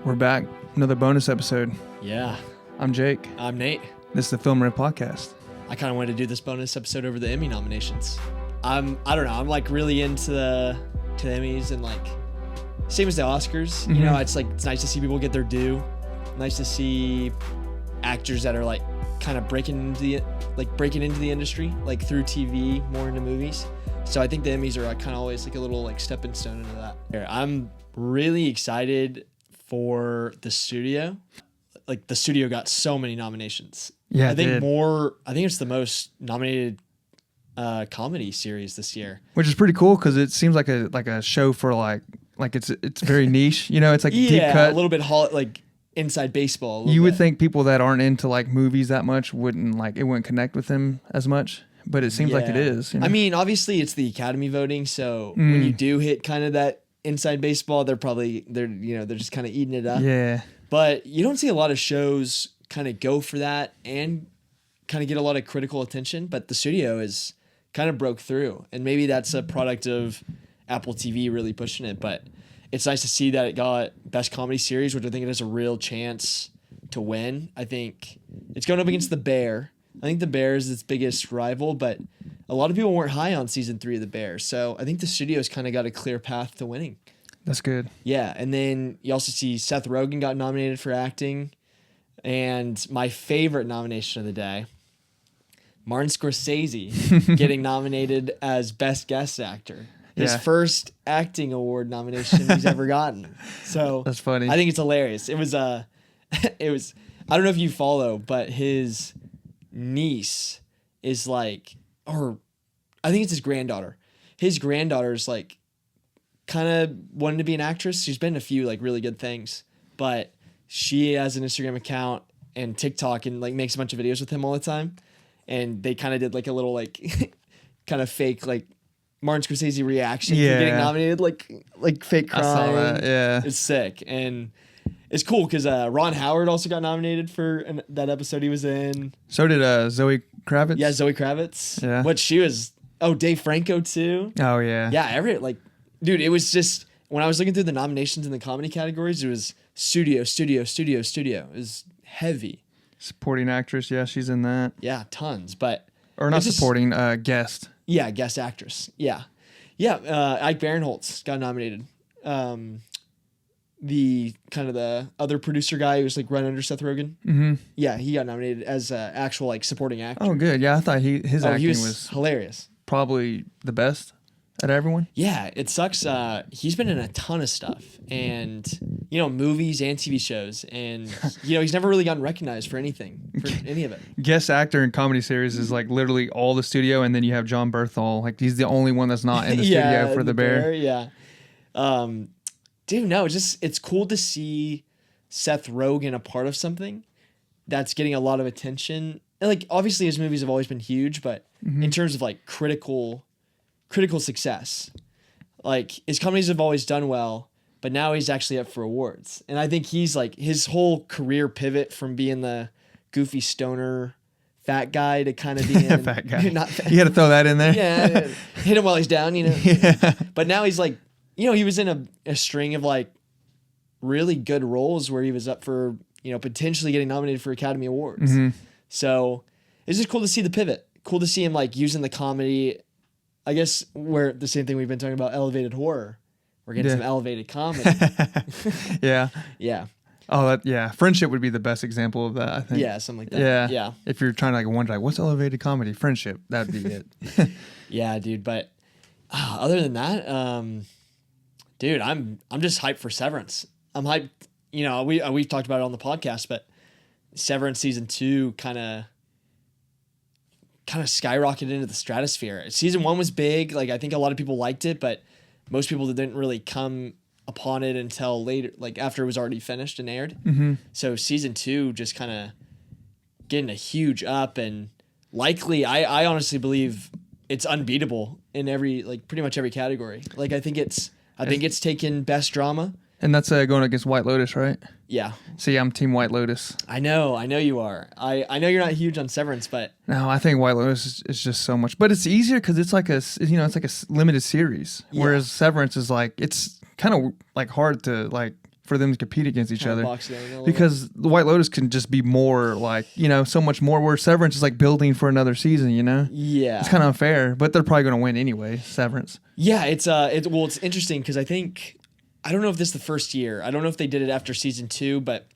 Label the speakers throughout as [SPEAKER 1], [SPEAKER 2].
[SPEAKER 1] We're back. Another bonus episode.
[SPEAKER 2] Yeah.
[SPEAKER 1] I'm Jake.
[SPEAKER 2] I'm Nate.
[SPEAKER 1] This is the Film Riff podcast.
[SPEAKER 2] I kind of wanted to do this bonus episode over the Emmy nominations. I don't know. I'm like really into the Emmys and like same as the Oscars.
[SPEAKER 1] Mm-hmm.
[SPEAKER 2] You know, it's nice to see people get their due. Nice to see actors that are like kind of breaking into the industry, like through TV, more into movies. So I think the Emmys are kind of always like a little like stepping stone into that. I'm really excited for the studio. Like the studio got so many nominations.
[SPEAKER 1] Yeah,
[SPEAKER 2] I think it's the most nominated comedy series this year,
[SPEAKER 1] which is pretty cool because it seems like a show for like it's very niche. You know, it's like deep cut,
[SPEAKER 2] a little bit like inside baseball.
[SPEAKER 1] You would think people that aren't into like movies that much wouldn't connect with them as much, but it seems like it is. You know?
[SPEAKER 2] I mean, obviously it's the Academy voting, so when you do hit kind of that inside baseball, they're just kind of eating it up.
[SPEAKER 1] Yeah.
[SPEAKER 2] But you don't see a lot of shows kind of go for that and kind of get a lot of critical attention. But the studio is kind of broke through, and maybe that's a product of Apple TV really pushing it. But it's nice to see that it got Best Comedy Series, which I think it has a real chance to win. I think it's going up against The Bear. I think The Bear is its biggest rival, but a lot of people weren't high on season 3 of The Bear. So I think the studio's kind of got a clear path to winning.
[SPEAKER 1] That's good.
[SPEAKER 2] Yeah, and then you also see Seth Rogen got nominated for acting. And my favorite nomination of the day, Martin Scorsese getting nominated as Best Guest Actor. His first acting award nomination he's ever gotten. So
[SPEAKER 1] that's funny.
[SPEAKER 2] I think it's hilarious. It was I don't know if you follow, but his niece is like, or I think it's his granddaughter. His granddaughter's like kind of wanted to be an actress. She's been in a few like really good things, but she has an Instagram account and TikTok and like makes a bunch of videos with him all the time. And they kind of did like a little like kind of fake like Martin Scorsese reaction for getting nominated, like fake crying.
[SPEAKER 1] I saw that, yeah.
[SPEAKER 2] It's sick. And it's cool because Ron Howard also got nominated for that episode he was in.
[SPEAKER 1] So did Zoe Kravitz.
[SPEAKER 2] Yeah, Zoe Kravitz.
[SPEAKER 1] Yeah.
[SPEAKER 2] What she was. Oh, Dave Franco too.
[SPEAKER 1] Oh, yeah.
[SPEAKER 2] Yeah, dude, it was just, when I was looking through the nominations in the comedy categories, it was studio. It was heavy.
[SPEAKER 1] Supporting actress, yeah, she's in that.
[SPEAKER 2] Yeah, tons, but...
[SPEAKER 1] Or not supporting, guest.
[SPEAKER 2] Yeah, guest actress. Yeah. Yeah, Ike Barinholtz got nominated. The kind of the other producer guy who was like right under Seth Rogen.
[SPEAKER 1] Mm-hmm.
[SPEAKER 2] Yeah, he got nominated as actual like supporting actor.
[SPEAKER 1] Oh, good. Yeah, I thought his acting was
[SPEAKER 2] hilarious.
[SPEAKER 1] Probably the best out of everyone.
[SPEAKER 2] Yeah, it sucks. He's been in a ton of stuff, and movies and TV shows, and he's never really gotten recognized for anything, for any of it.
[SPEAKER 1] Guest actor in comedy series is like literally all the studio, and then you have John Berthal. Like he's the only one that's not in the studio for the Bear.
[SPEAKER 2] Yeah. Dude, no, it's cool to see Seth Rogen a part of something that's getting a lot of attention. And like obviously his movies have always been huge, but in terms of like critical success, like his comedies have always done well, but now he's actually up for awards. And I think he's like his whole career pivot from being the goofy stoner fat guy to kind of being
[SPEAKER 1] fat guy.
[SPEAKER 2] Not fat.
[SPEAKER 1] You had to throw that in there.
[SPEAKER 2] Yeah, hit him while he's down,
[SPEAKER 1] Yeah.
[SPEAKER 2] But now he's like, he was in a string of like really good roles where he was up for, potentially getting nominated for Academy Awards.
[SPEAKER 1] Mm-hmm.
[SPEAKER 2] So it's just cool to see the pivot. Cool to see him like using the comedy, I guess, where the same thing we've been talking about, elevated horror. We're getting some elevated comedy.
[SPEAKER 1] Yeah.
[SPEAKER 2] Yeah.
[SPEAKER 1] Oh, Friendship would be the best example of that, I think.
[SPEAKER 2] Yeah, something like that. Yeah.
[SPEAKER 1] If you're trying to wonder, what's elevated comedy? Friendship. That'd be it.
[SPEAKER 2] Yeah, dude. But other than that, dude, I'm just hyped for Severance. I'm hyped. We've talked about it on the podcast, but Severance season 2 kind of skyrocketed into the stratosphere. Season 1 was big. Like I think a lot of people liked it, but most people didn't really come upon it until later, like after it was already finished and aired.
[SPEAKER 1] Mm-hmm.
[SPEAKER 2] So season 2 just kind of getting a huge up, and likely, I honestly believe it's unbeatable in pretty much every category. Like I think it's taken best drama.
[SPEAKER 1] And that's going against White Lotus, right?
[SPEAKER 2] Yeah.
[SPEAKER 1] See, I'm Team White Lotus.
[SPEAKER 2] I know you are. I know you're not huge on Severance, but
[SPEAKER 1] no, I think White Lotus is just so much. But it's easier because it's like a limited series, whereas Severance is like it's kind of like hard to like for them to compete against each
[SPEAKER 2] Kinda
[SPEAKER 1] other.
[SPEAKER 2] box it in a little
[SPEAKER 1] Because the White Lotus can just be more like, so much more, where Severance is like building for another season,
[SPEAKER 2] Yeah.
[SPEAKER 1] It's kind of unfair, but they're probably going to win anyway, Severance.
[SPEAKER 2] Yeah, it's interesting because I don't know if this is the first year. I don't know if they did it after season 2, but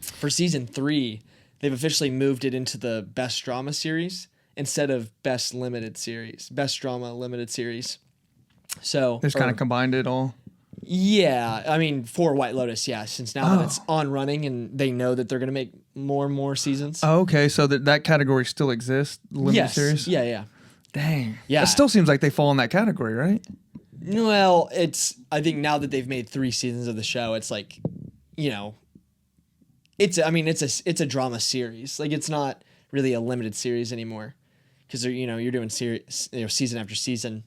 [SPEAKER 2] for season 3, they've officially moved it into the best drama series instead of best drama limited series. So
[SPEAKER 1] They just kind of combined it all.
[SPEAKER 2] Yeah, I mean for White Lotus, yeah, since now that it's on running and they know that they're going to make more and more seasons.
[SPEAKER 1] Oh, okay, so that category still exists, limited series?
[SPEAKER 2] Yeah.
[SPEAKER 1] Dang.
[SPEAKER 2] Yeah.
[SPEAKER 1] It still seems like they fall in that category, right?
[SPEAKER 2] Well, I think now that they've made 3 seasons of the show, it's like, it's a drama series. Like it's not really a limited series anymore, because you're doing season after season,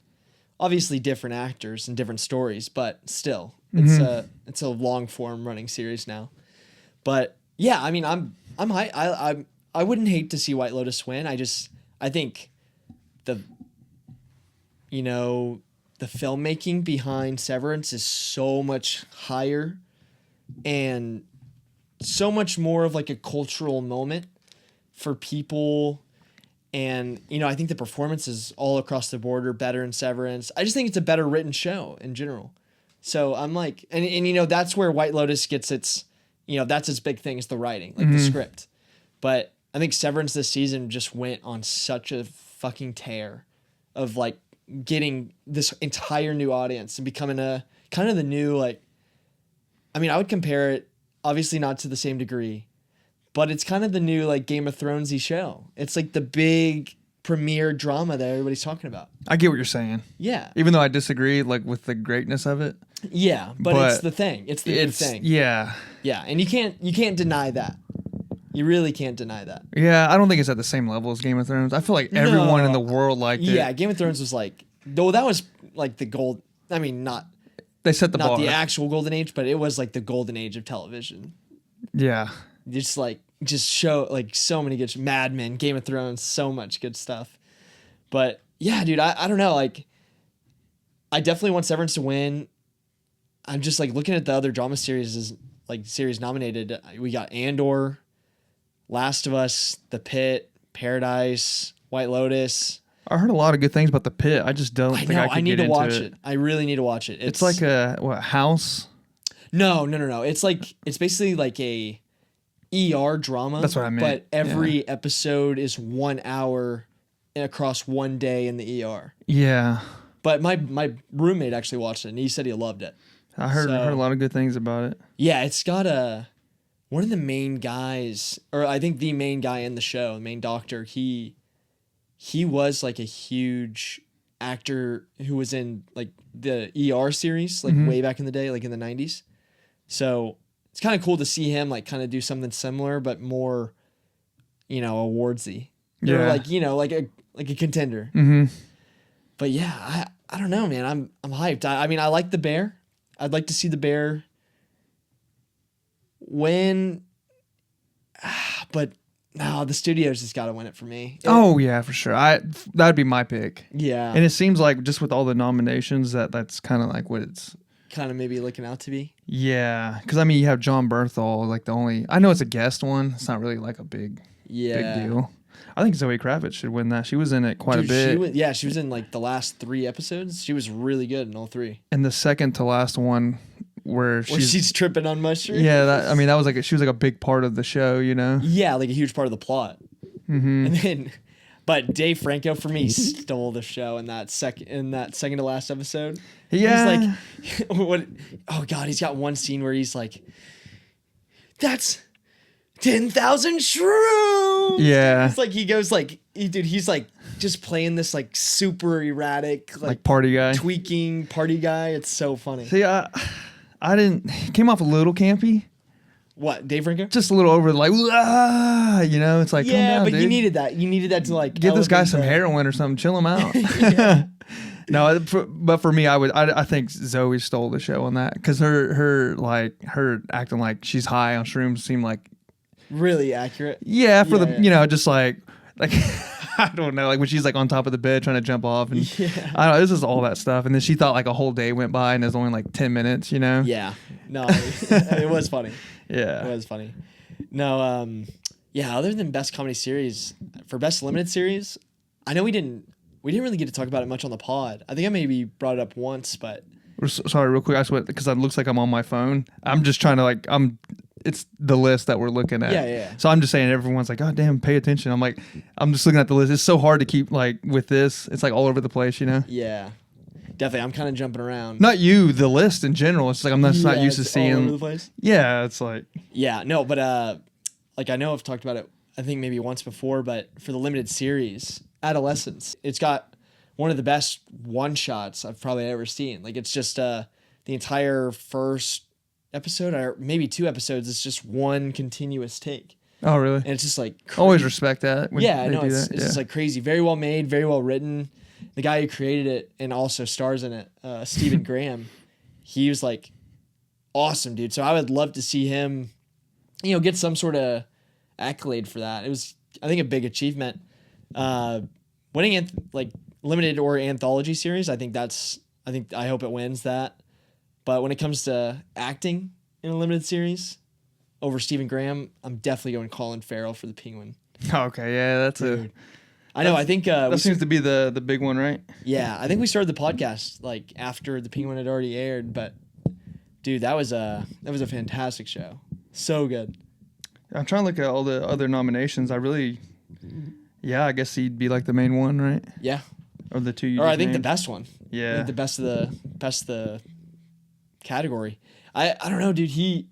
[SPEAKER 2] obviously different actors and different stories, but still it's a long form running series now. But yeah, I mean I'm I wouldn't hate to see White Lotus win. I think the filmmaking behind Severance is so much higher and so much more of like a cultural moment for people. And, I think the performances all across the board are better in Severance. I just think it's a better written show in general. So I'm like, and that's where White Lotus gets its, that's its big thing, is the writing, like the script. But I think Severance this season just went on such a fucking tear of like getting this entire new audience and becoming a kind of the new, like, I would compare it, obviously not to the same degree, but it's kind of the new like Game of Thrones-y show. It's like the big premiere drama that everybody's talking about.
[SPEAKER 1] I get what you're saying.
[SPEAKER 2] Yeah.
[SPEAKER 1] Even though I disagree like with the greatness of it.
[SPEAKER 2] Yeah, but it's the thing. It's the new thing.
[SPEAKER 1] Yeah.
[SPEAKER 2] Yeah, and you can't deny that. You really can't deny that.
[SPEAKER 1] Yeah, I don't think it's at the same level as Game of Thrones. I feel like everyone in the world liked it.
[SPEAKER 2] Yeah, Game of Thrones was like, though that was like the gold. I mean, not
[SPEAKER 1] they set the bar.
[SPEAKER 2] Not the actual golden age, but it was like the golden age of television.
[SPEAKER 1] Yeah.
[SPEAKER 2] Just show like so many good Mad Men, Game of Thrones, so much good stuff. But yeah, dude, I don't know. Like, I definitely want Severance to win. I'm just like looking at the other drama series nominated. We got Andor, Last of Us, The Pit, Paradise, White Lotus.
[SPEAKER 1] I heard a lot of good things about The Pit. I just don't think I could
[SPEAKER 2] need
[SPEAKER 1] get
[SPEAKER 2] to watch
[SPEAKER 1] into
[SPEAKER 2] it. I really need to watch it.
[SPEAKER 1] It's like a house?
[SPEAKER 2] No. It's basically like a ER drama.
[SPEAKER 1] That's what I meant.
[SPEAKER 2] But every episode is 1 hour across one day in the ER.
[SPEAKER 1] Yeah.
[SPEAKER 2] But my roommate actually watched it and he said he loved it.
[SPEAKER 1] I heard a lot of good things about it.
[SPEAKER 2] Yeah, it's got one of the main guys, or I think the main guy in the show, the main doctor, he was like a huge actor who was in like the ER series, like way back in the day, like in the 90s. So it's kind of cool to see him like kind of do something similar, but more, awardsy.
[SPEAKER 1] Yeah.
[SPEAKER 2] Or like a contender.
[SPEAKER 1] Mm-hmm.
[SPEAKER 2] But yeah, I don't know, man. I'm hyped. I mean, I like the Bear. I'd like to see the Bear win. But no, the studios just got to win it for me.
[SPEAKER 1] Oh yeah, for sure. That'd be my pick.
[SPEAKER 2] Yeah.
[SPEAKER 1] And it seems like just with all the nominations that's kind of like what it's
[SPEAKER 2] kind of maybe looking out to be.
[SPEAKER 1] Yeah, because I mean you have John Berthal, like the only. I know it's a guest one. It's not really like a big deal. I think Zoe Kravitz should win that. She was in it quite a bit.
[SPEAKER 2] She was in like the last 3 episodes. She was really good in all 3.
[SPEAKER 1] And the second to last one, where
[SPEAKER 2] she's tripping on mushrooms.
[SPEAKER 1] Yeah, that was like she was like a big part of the show,
[SPEAKER 2] Yeah, like a huge part of the plot.
[SPEAKER 1] Mm-hmm.
[SPEAKER 2] And then, but Dave Franco for me stole the show in that second to last episode.
[SPEAKER 1] Yeah,
[SPEAKER 2] he's like, what? Oh God, he's got one scene where he's like, "That's 10,000 shrooms."
[SPEAKER 1] Yeah,
[SPEAKER 2] it's like he goes like, he's like just playing this like super erratic
[SPEAKER 1] like party guy,
[SPEAKER 2] tweaking party guy. It's so funny.
[SPEAKER 1] See, I didn't came off a little campy.
[SPEAKER 2] What, Dave Franco?
[SPEAKER 1] Just a little over like, it's like,
[SPEAKER 2] yeah,
[SPEAKER 1] calm down,
[SPEAKER 2] but
[SPEAKER 1] dude.
[SPEAKER 2] you needed that. You needed that to like
[SPEAKER 1] give this guy some heroin or something, chill him out. No, but for me, I think Zoe stole the show on that because her acting like she's high on shrooms seemed like
[SPEAKER 2] really accurate.
[SPEAKER 1] Yeah, for the just like I don't know, like when she's like on top of the bed trying to jump off, and
[SPEAKER 2] Yeah.
[SPEAKER 1] I don't know, this is all that stuff. And then she thought like a whole day went by, and it was only like 10 minutes, you know?
[SPEAKER 2] Yeah. No, it was funny.
[SPEAKER 1] Yeah.
[SPEAKER 2] It was funny. No, yeah, other than best comedy series, for best limited series, I know we didn't really get to talk about it much on the pod. I think I maybe brought it up once, but
[SPEAKER 1] Sorry, real quick. I swear, because it looks like I'm on my phone. I'm just trying to it's the list that we're looking at.
[SPEAKER 2] Yeah.
[SPEAKER 1] So I'm just saying, everyone's like, "God damn, pay attention." I'm like, I'm just looking at the list. It's so hard to keep like with this. It's like all over the place, you know.
[SPEAKER 2] yeah, definitely. I'm kind of jumping around.
[SPEAKER 1] Not you, the list in general. It's like I'm just not used to
[SPEAKER 2] it's all over
[SPEAKER 1] seeing.
[SPEAKER 2] the place.
[SPEAKER 1] Yeah, it's like
[SPEAKER 2] Yeah, no, but like I know I've talked about it. I think maybe once before, but for the limited series, Adolescence, it's got one of the best one shots I've probably ever seen. Like it's just the entire first episode, or maybe 2 episodes. It's just one continuous take,
[SPEAKER 1] oh really?
[SPEAKER 2] and it's just like
[SPEAKER 1] Always
[SPEAKER 2] crazy.
[SPEAKER 1] respect that. When
[SPEAKER 2] Yeah,
[SPEAKER 1] they
[SPEAKER 2] no,
[SPEAKER 1] do
[SPEAKER 2] it's
[SPEAKER 1] that.
[SPEAKER 2] just like crazy. Very well made, very well written. The guy who created it and also stars in it, Stephen Graham, he was like awesome, dude. So I would love to see him, get some sort of accolade for that. It was, I think, a big achievement. Winning like limited or anthology series, I hope it wins that. But when it comes to acting in a limited series over Stephen Graham, I'm definitely going Colin Farrell for The Penguin.
[SPEAKER 1] Okay, yeah, that's
[SPEAKER 2] Dude. I know. I think
[SPEAKER 1] that seems to be the big one, right?
[SPEAKER 2] yeah, I think we started the podcast like after The Penguin had already aired, but dude, that was a fantastic show. So good.
[SPEAKER 1] I'm trying to look at all the other nominations. I guess he'd be like the main one, right?
[SPEAKER 2] Yeah.
[SPEAKER 1] Or the two you
[SPEAKER 2] Or
[SPEAKER 1] just
[SPEAKER 2] I think the
[SPEAKER 1] named.
[SPEAKER 2] best one. I
[SPEAKER 1] Yeah.
[SPEAKER 2] think the best of the category. I don't know, dude.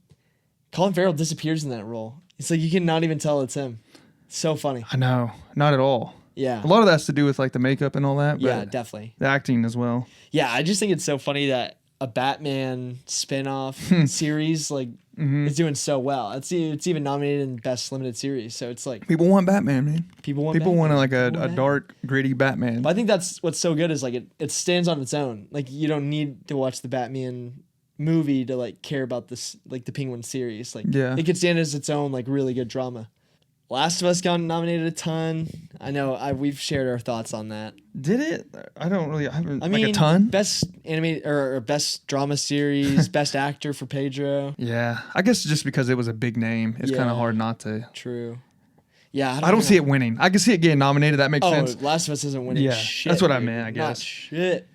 [SPEAKER 2] Colin Farrell disappears in that role. It's like you cannot even tell it's him. It's so funny.
[SPEAKER 1] I know. Not at all.
[SPEAKER 2] Yeah.
[SPEAKER 1] A lot of that has to do with like the makeup and all that, but
[SPEAKER 2] Yeah, definitely.
[SPEAKER 1] the acting as well.
[SPEAKER 2] Yeah, I just think it's so funny that a Batman spin-off series like is doing so well. It's even nominated in Best Limited Series. So it's like
[SPEAKER 1] People want Batman, man.
[SPEAKER 2] people want
[SPEAKER 1] People want
[SPEAKER 2] Batman.
[SPEAKER 1] like a
[SPEAKER 2] People want
[SPEAKER 1] dark, gritty Batman.
[SPEAKER 2] But I think that's what's so good is like it stands on its own. Like you don't need to watch the Batman movie to like care about this like the Penguin series. Like
[SPEAKER 1] Yeah.
[SPEAKER 2] it could stand as its own like really good drama. Last of Us got nominated a ton. I know we've shared our thoughts on that.
[SPEAKER 1] Did it? I haven't
[SPEAKER 2] I
[SPEAKER 1] like
[SPEAKER 2] mean,
[SPEAKER 1] a ton.
[SPEAKER 2] best animated or best drama series, best actor for Pedro.
[SPEAKER 1] Yeah. I guess just because it was a big name, it's kind
[SPEAKER 2] Yeah.
[SPEAKER 1] of hard not to.
[SPEAKER 2] True. Yeah,
[SPEAKER 1] I don't see it winning. I can see it getting nominated. That makes
[SPEAKER 2] Oh,
[SPEAKER 1] sense.
[SPEAKER 2] Last of Us isn't winning.
[SPEAKER 1] Yeah,
[SPEAKER 2] shit,
[SPEAKER 1] that's what I
[SPEAKER 2] dude.
[SPEAKER 1] meant, I
[SPEAKER 2] Not
[SPEAKER 1] guess.
[SPEAKER 2] shit.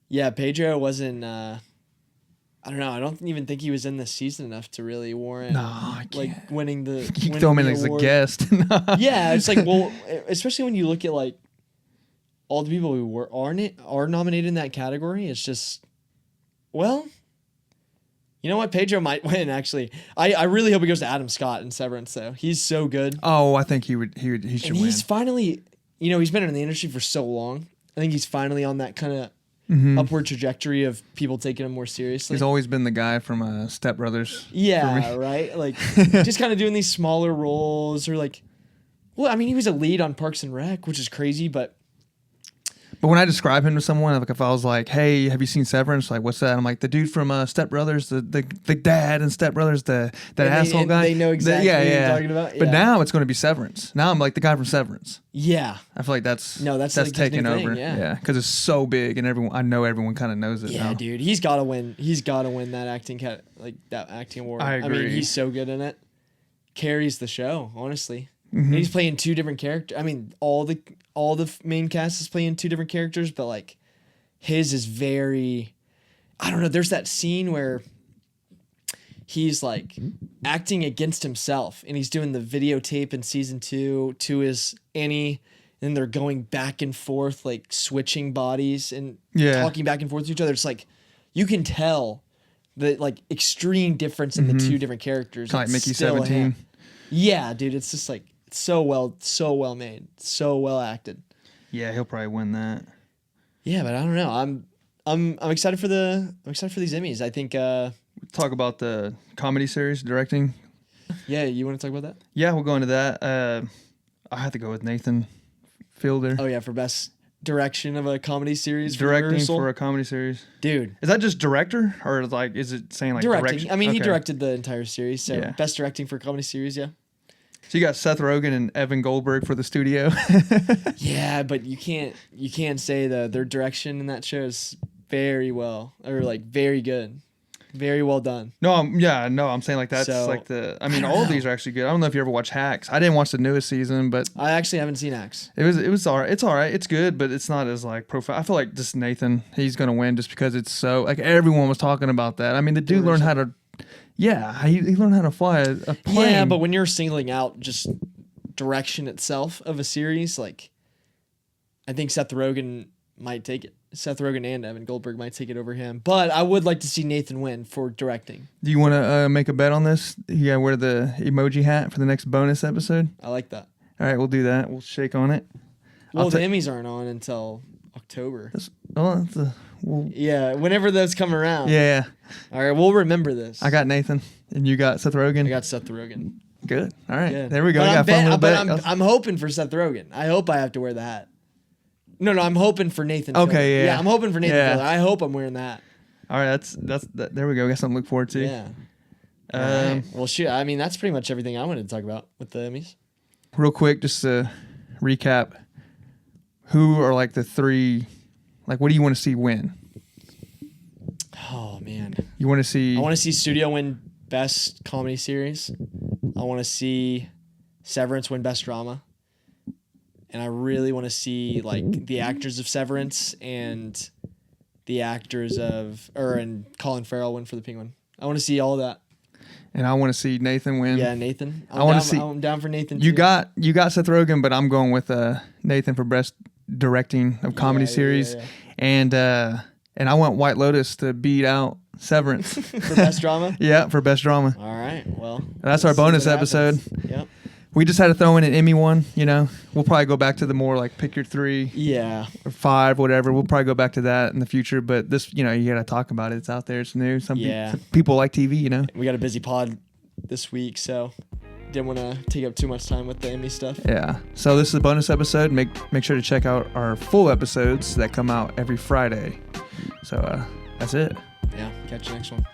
[SPEAKER 2] Yeah, Pedro wasn't. I don't know. I don't even think he was in this season enough to really warrant
[SPEAKER 1] No, I
[SPEAKER 2] like
[SPEAKER 1] can't.
[SPEAKER 2] winning the.
[SPEAKER 1] You
[SPEAKER 2] winning
[SPEAKER 1] throw him in
[SPEAKER 2] the
[SPEAKER 1] as a
[SPEAKER 2] award.
[SPEAKER 1] guest.
[SPEAKER 2] Yeah, it's like well, especially when you look at like all the people who are nominated in that category. It's just, well, you know what? Pedro might win. Actually, I really hope he goes to Adam Scott in Severance. Though he's so good,
[SPEAKER 1] Oh, I think he should
[SPEAKER 2] and
[SPEAKER 1] win.
[SPEAKER 2] he's finally, he's been in the industry for so long. I think he's finally on that kind of upward trajectory of people taking him more seriously.
[SPEAKER 1] He's always been the guy from Step Brothers.
[SPEAKER 2] Yeah, right. Like just kind of doing these smaller roles, or like, well, I mean, he was a lead on Parks and Rec, which is crazy, but
[SPEAKER 1] But when I describe him to someone, like if I was like, "Hey, have you seen Severance?" Like, what's that? I'm like, the dude from Step Brothers, the dad in Step Brothers, that asshole
[SPEAKER 2] and
[SPEAKER 1] guy.
[SPEAKER 2] they know exactly
[SPEAKER 1] yeah,
[SPEAKER 2] who you're
[SPEAKER 1] yeah.
[SPEAKER 2] talking about.
[SPEAKER 1] But
[SPEAKER 2] Yeah.
[SPEAKER 1] now it's going to be Severance. Now I'm like the guy from Severance.
[SPEAKER 2] Yeah,
[SPEAKER 1] I feel like that's
[SPEAKER 2] No, that's like his
[SPEAKER 1] taking
[SPEAKER 2] new thing,
[SPEAKER 1] over.
[SPEAKER 2] yeah.
[SPEAKER 1] Because it's so big and I know everyone kind of knows it
[SPEAKER 2] yeah,
[SPEAKER 1] now.
[SPEAKER 2] dude, he's got to win. He's got to win that that acting award.
[SPEAKER 1] I
[SPEAKER 2] mean,
[SPEAKER 1] agree.
[SPEAKER 2] he's so good in it. Carries the show, honestly.
[SPEAKER 1] Mm-hmm.
[SPEAKER 2] And he's playing 2 different characters. I mean, all the main cast is playing 2 different characters, but like his is very. I don't know. There's that scene where he's like acting against himself, and he's doing the videotape in season 2 to his Annie, and they're going back and forth, like switching bodies and
[SPEAKER 1] Yeah.
[SPEAKER 2] talking back and forth to each other. It's like you can tell the like extreme difference in the 2 different characters.
[SPEAKER 1] Kind of like
[SPEAKER 2] It's
[SPEAKER 1] Mickey
[SPEAKER 2] still
[SPEAKER 1] 17.
[SPEAKER 2] him. Yeah, dude, it's just like it's so well made, so well acted.
[SPEAKER 1] Yeah, he'll probably win that.
[SPEAKER 2] Yeah, but I don't know. I'm excited for these Emmys. I think.
[SPEAKER 1] Talk about the comedy series directing.
[SPEAKER 2] Yeah, you want to talk about that?
[SPEAKER 1] Yeah, we'll go into that. I have to go with Nathan Fielder.
[SPEAKER 2] Oh yeah, for best direction of a comedy series.
[SPEAKER 1] Directing
[SPEAKER 2] rehearsal.
[SPEAKER 1] for a comedy series.
[SPEAKER 2] Dude.
[SPEAKER 1] Is that just director, or like is it saying like
[SPEAKER 2] Directing.
[SPEAKER 1] direction?
[SPEAKER 2] I mean, he
[SPEAKER 1] Okay.
[SPEAKER 2] directed the entire series, so
[SPEAKER 1] Yeah.
[SPEAKER 2] best directing for a comedy series. Yeah.
[SPEAKER 1] So you got Seth Rogen and Evan Goldberg for the studio.
[SPEAKER 2] Yeah, but you can't say their direction in that show is very good, very well done.
[SPEAKER 1] No, I'm saying like that's
[SPEAKER 2] So,
[SPEAKER 1] like
[SPEAKER 2] I
[SPEAKER 1] all
[SPEAKER 2] don't
[SPEAKER 1] of
[SPEAKER 2] know.
[SPEAKER 1] these are actually good. I don't know if you ever watch Hacks. I didn't watch the newest season, but
[SPEAKER 2] I actually haven't seen X.
[SPEAKER 1] it was all right. It's all right. It's good, but it's not as like profound. I feel like just Nathan, he's gonna win just because it's so like everyone was talking about that. I mean, the dude learned how to, he learned how to fly a plane.
[SPEAKER 2] Yeah, but when you're singling out just direction itself of a series, like I think Seth Rogen might take it. Seth Rogen and Evan Goldberg might take it over him. But I would like to see Nathan win for directing.
[SPEAKER 1] Do you want to make a bet on this? You gotta wear the emoji hat for the next bonus episode.
[SPEAKER 2] I like that.
[SPEAKER 1] All right, we'll do that. We'll shake on it.
[SPEAKER 2] Well, the Emmys aren't on until October.
[SPEAKER 1] Well,
[SPEAKER 2] Yeah, whenever those come around.
[SPEAKER 1] yeah.
[SPEAKER 2] All right, we'll remember this.
[SPEAKER 1] I got Nathan, and you got Seth Rogen.
[SPEAKER 2] I got Seth Rogen.
[SPEAKER 1] Good. All right,
[SPEAKER 2] Yeah.
[SPEAKER 1] there we go.
[SPEAKER 2] But
[SPEAKER 1] We got a fun little bet.
[SPEAKER 2] I'm hoping for Seth Rogen. I hope I have to wear the hat. No, I'm hoping for Nathan.
[SPEAKER 1] Okay,
[SPEAKER 2] Fielder.
[SPEAKER 1] yeah.
[SPEAKER 2] Yeah, I'm hoping for Nathan.
[SPEAKER 1] Yeah.
[SPEAKER 2] Fielder. I hope I'm wearing that.
[SPEAKER 1] All right, there we go. We got something to look forward to.
[SPEAKER 2] Yeah. All right. Well, shoot. I mean, that's pretty much everything I wanted to talk about with the Emmys.
[SPEAKER 1] Real quick, just to recap, who are like the three? Like, what do you want to see win?
[SPEAKER 2] Oh man.
[SPEAKER 1] You want to see?
[SPEAKER 2] I want to see Studio win Best Comedy Series. I want to see Severance win Best Drama. And I really want to see like the actors of Severance and the actors and Colin Farrell win for The Penguin. I want to see all that.
[SPEAKER 1] And I want to see Nathan win.
[SPEAKER 2] Yeah, Nathan. I'm down for Nathan.
[SPEAKER 1] You
[SPEAKER 2] too.
[SPEAKER 1] got Seth Rogen, but I'm going with Nathan for best directing of comedy series,
[SPEAKER 2] yeah.
[SPEAKER 1] and I want White Lotus to beat out Severance
[SPEAKER 2] for Best Drama.
[SPEAKER 1] Yeah, for best drama.
[SPEAKER 2] All right. Well,
[SPEAKER 1] That's our
[SPEAKER 2] let's see
[SPEAKER 1] bonus
[SPEAKER 2] what
[SPEAKER 1] episode.
[SPEAKER 2] happens. Yep.
[SPEAKER 1] We just had to throw in an Emmy one. We'll probably go back to the more like pick your 3
[SPEAKER 2] Yeah.
[SPEAKER 1] or 5, whatever. We'll probably go back to that in the future. But this, you gotta talk about it. It's out there. It's new. Some people like TV.
[SPEAKER 2] We got a busy pod this week, so didn't want to take up too much time with the Emmy stuff.
[SPEAKER 1] Yeah. So this is a bonus episode. Make sure to check out our full episodes that come out every Friday. So that's it.
[SPEAKER 2] Yeah. Catch you next one.